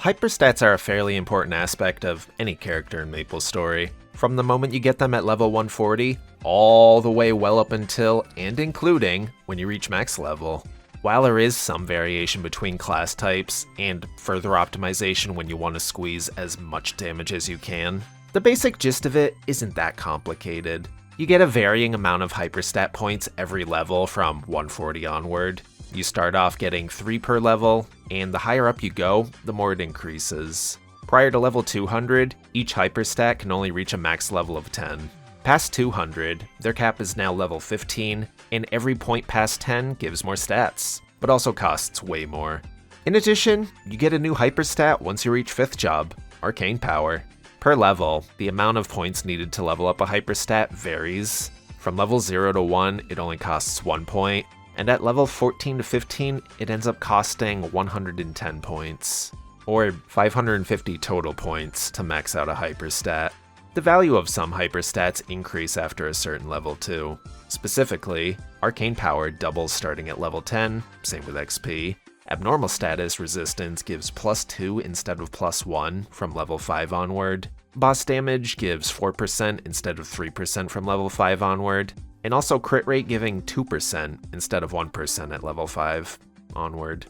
Hyperstats are a fairly important aspect of any character in MapleStory, from the moment you get them at level 140, all the way well up until and including when you reach max level. While there is some variation between class types, and further optimization when you want to squeeze as much damage as you can, the basic gist of it isn't that complicated. You get a varying amount of hyperstat points every level from 140 onward. You start off getting 3 per level, and the higher up you go, the more it increases. Prior to level 200, each hyperstat can only reach a max level of 10. Past 200, their cap is now level 15, and every point past 10 gives more stats, but also costs way more. In addition, you get a new hyperstat once you reach 5th job, Arcane Power. Per level, the amount of points needed to level up a hyperstat varies. From level 0 to 1, it only costs 1 point, and at level 14 to 15, it ends up costing 110 points, or 550 total points to max out a hyperstat. The value of some hyperstats increase after a certain level too. Specifically, Arcane Power doubles starting at level 10, same with XP. Abnormal Status Resistance gives +2 instead of +1 from level 5 onward. Boss Damage gives 4% instead of 3% from level 5 onward. And also crit rate giving 2% instead of 1% at level 5 onward.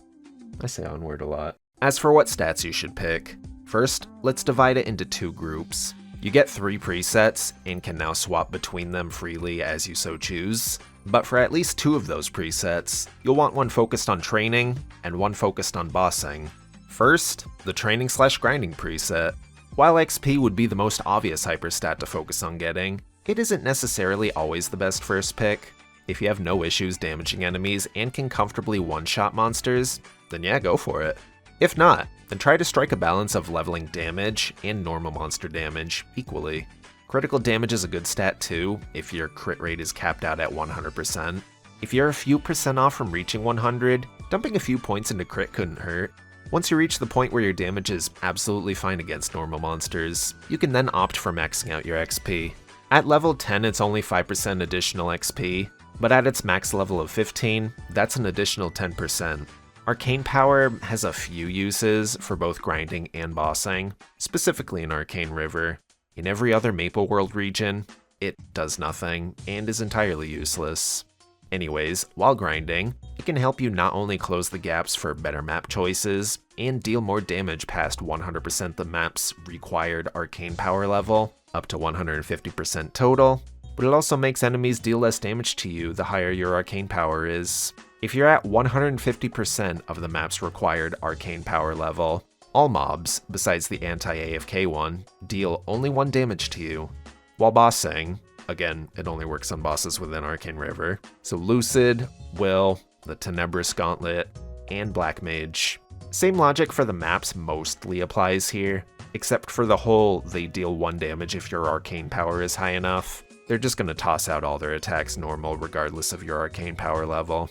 I say onward a lot. As for what stats you should pick, first, let's divide it into 2 groups. You get 3 presets and can now swap between them freely as you so choose. But for at least 2 of those presets, you'll want one focused on training and one focused on bossing. First, the training/grinding preset. While XP would be the most obvious hyperstat to focus on getting, it isn't necessarily always the best first pick. If you have no issues damaging enemies and can comfortably one-shot monsters, then yeah, go for it. If not, then try to strike a balance of leveling damage and normal monster damage equally. Critical damage is a good stat too, if your crit rate is capped out at 100%. If you're a few percent off from reaching 100, dumping a few points into crit couldn't hurt. Once you reach the point where your damage is absolutely fine against normal monsters, you can then opt for maxing out your XP. At level 10 it's only 5% additional XP, but at its max level of 15, that's an additional 10%. Arcane Power has a few uses for both grinding and bossing, specifically in Arcane River. In every other Maple World region, it does nothing and is entirely useless. Anyways, while grinding, it can help you not only close the gaps for better map choices and deal more damage past 100% the map's required Arcane Power level, up to 150% total, but it also makes enemies deal less damage to you the higher your Arcane Power is. If you're at 150% of the map's required Arcane Power level, all mobs, besides the anti-AFK one, deal only 1 damage to you. While bossing, again, it only works on bosses within Arcane River, so Lucid, Will, the Tenebrous Gauntlet, and Black Mage. Same logic for the maps mostly applies here, except for the whole they deal 1 damage if your Arcane Power is high enough. They're just gonna toss out all their attacks normal regardless of your Arcane Power level.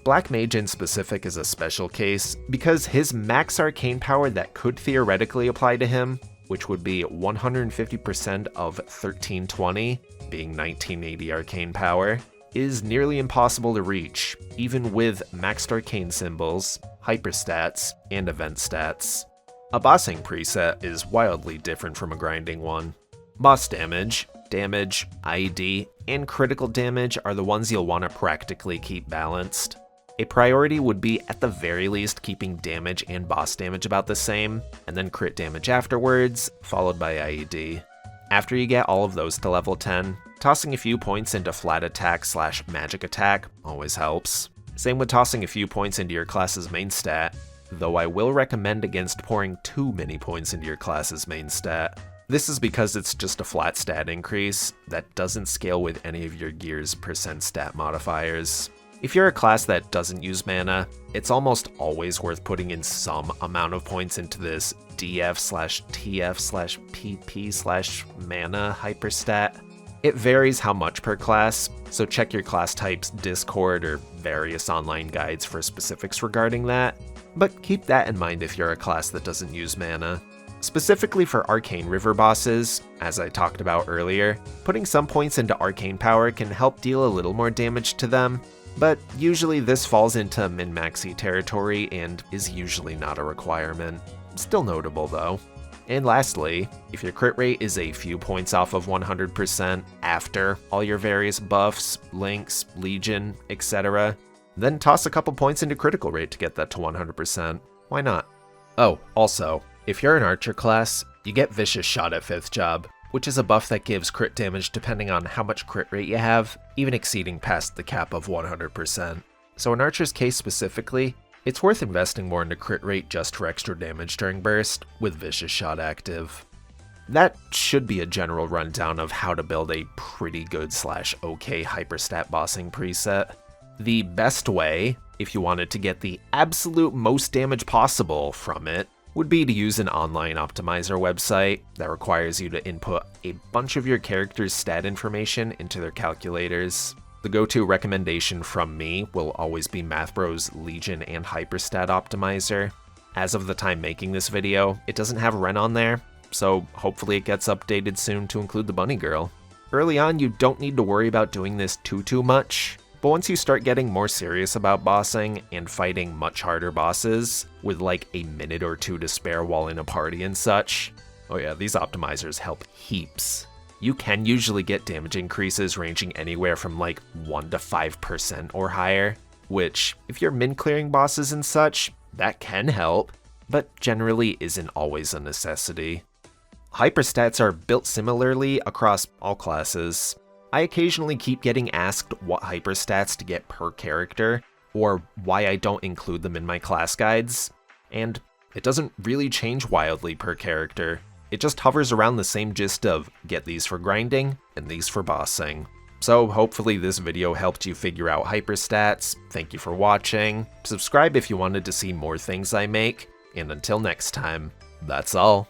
Black Mage in specific is a special case because his max Arcane Power that could theoretically apply to him, which would be 150% of 1320, being 1980 Arcane Power, is nearly impossible to reach, even with maxed Arcane symbols, hyperstats, and event stats. A bossing preset is wildly different from a grinding one. Boss damage, IED, and critical damage are the ones you'll want to practically keep balanced. A priority would be at the very least keeping damage and boss damage about the same, and then crit damage afterwards, followed by IED. After you get all of those to level 10, tossing a few points into flat attack/magic attack always helps. Same with tossing a few points into your class's main stat, though I will recommend against pouring too many points into your class's main stat. This is because it's just a flat stat increase that doesn't scale with any of your gear's percent stat modifiers. If you're a class that doesn't use mana, it's almost always worth putting in some amount of points into this DF/TF/PP/mana hyperstat. It varies how much per class, so check your class type's Discord or various online guides for specifics regarding that, but keep that in mind if you're a class that doesn't use mana. Specifically for Arcane River bosses, as I talked about earlier, putting some points into Arcane Power can help deal a little more damage to them, but usually this falls into min-maxy territory and is usually not a requirement. still notable though. And lastly, if your crit rate is a few points off of 100% after all your various buffs, links, legion, etc., then toss a couple points into critical rate to get that to 100%. Why not? Oh, also, if you're an archer class, you get Vicious Shot at 5th job, which is a buff that gives crit damage depending on how much crit rate you have, even exceeding past the cap of 100%. So in Archer's case specifically, it's worth investing more into crit rate just for extra damage during burst, with Vicious Shot active. That should be a general rundown of how to build a pretty good / okay hyperstat bossing preset. The best way, if you wanted to get the absolute most damage possible from it, would be to use an online optimizer website that requires you to input a bunch of your character's stat information into their calculators. The go-to recommendation from me will always be MathBro's Legion and Hyperstat Optimizer. As of the time making this video, it doesn't have Ren on there, so hopefully it gets updated soon to include the Bunny Girl. Early on, you don't need to worry about doing this too much, but once you start getting more serious about bossing and fighting much harder bosses, with like a minute or two to spare while in a party and such, oh yeah, these optimizers help heaps. You can usually get damage increases ranging anywhere from like 1 to 5% or higher, which, if you're min-clearing bosses and such, that can help, but generally isn't always a necessity. Hyperstats are built similarly across all classes. I occasionally keep getting asked what hyperstats to get per character, or why I don't include them in my class guides, and it doesn't really change wildly per character. It just hovers around the same gist of get these for grinding and these for bossing. So hopefully this video helped you figure out hyperstats. Thank you for watching. Subscribe if you wanted to see more things I make, and until next time, that's all.